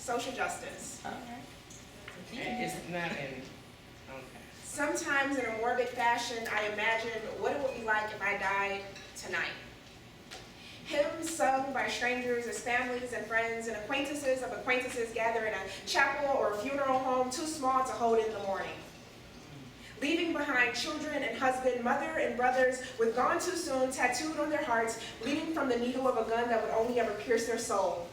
social justice. Okay. It's not in. Okay. Sometimes in a morbid fashion, I imagine what it would be like if I died tonight. Hymns sung by strangers as families and friends and acquaintances of acquaintances gather in a chapel or a funeral home too small to hold in the morning. Leaving behind children and husband, mother and brothers with gone too soon tattooed on their hearts, bleeding from the needle of a gun that would only ever pierce their soul.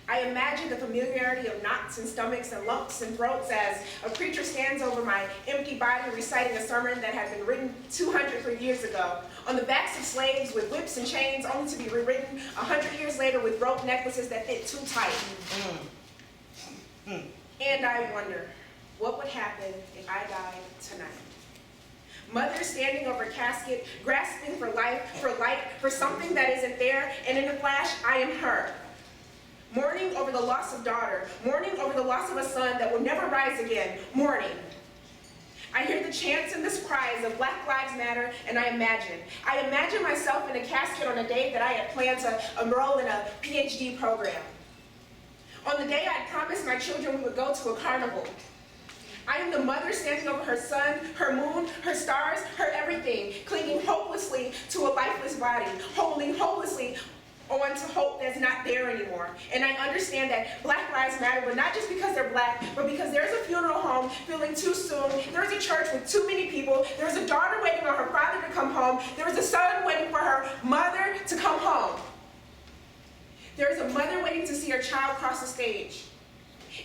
I imagine the familiarity of knots and stomachs and lumps and throats as a preacher stands over my empty body reciting a sermon that had been written 200 years ago, on the backs of slaves with whips and chains, only to be rewritten 100 years later with rope necklaces that fit too tight. And I wonder, what would happen if I died tonight? Mother standing over a casket, grasping for life, for light, for something that isn't there, and in a flash, I am her. Mourning over the loss of daughter, mourning over the loss of a son that will never rise again, mourning. I hear the chants and the cries of Black Lives Matter, and I imagine myself in a casket on a day that I had planned to enroll in a PhD program. On the day I had promised my children we would go to a carnival. I am the mother standing over her son, her moon, her stars, her everything, clinging hopelessly to a lifeless body, holding hopelessly on to hope that's not there anymore. And I understand that Black Lives Matter, but not just because they're black, but because there's a funeral home filling too soon, there's a church with too many people, there's a daughter waiting on her father to come home, there's a son waiting for her mother to come home. There's a mother waiting to see her child cross the stage.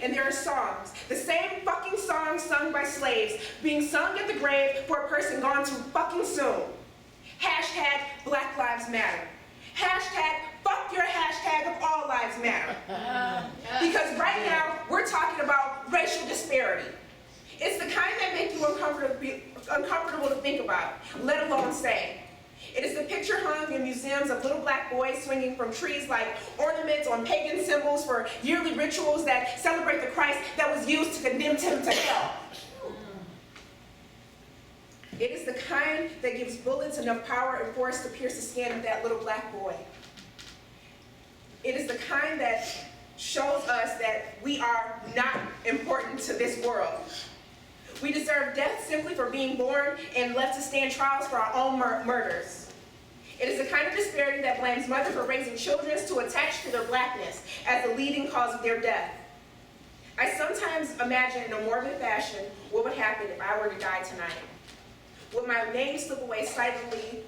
And there are songs, the same fucking songs sung by slaves, being sung at the grave for a person gone too fucking soon. Hashtag Black Lives Matter. Hashtag fuck your hashtag of all lives matter. Because right now, we're talking about racial disparity. It's the kind that makes you uncomfortable to think about, let alone say. It is the picture hung in museums of little black boys swinging from trees like ornaments on pagan symbols for yearly rituals that celebrate the Christ that was used to condemn him to hell. It is the kind that gives bullets enough power and force to pierce the skin of that little black boy. It is the kind that shows us that we are not important to this world. We deserve death simply for being born and left to stand trials for our own murders. It is the kind of disparity that blames mother for raising children to attach to their blackness as the leading cause of their death. I sometimes imagine in a morbid fashion what would happen if I were to die tonight. Would my name slip away silently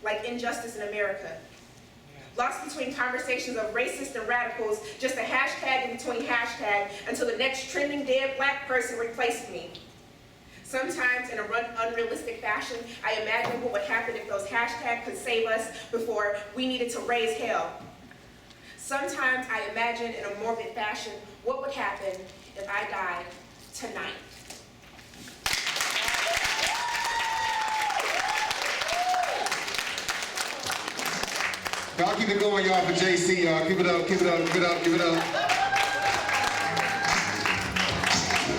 like injustice in America? Lost between conversations of racists and radicals, just a hashtag in between hashtags until the next trending dead black person replaced me. Sometimes in an unrealistic fashion, I imagine what would happen if those hashtags could save us before we needed to raise hell. Sometimes I imagine in a morbid fashion what would happen if I died tonight. Y'all keep it going, y'all, for Jae Cee, y'all. Keep it up, keep it up, keep it up, keep it up.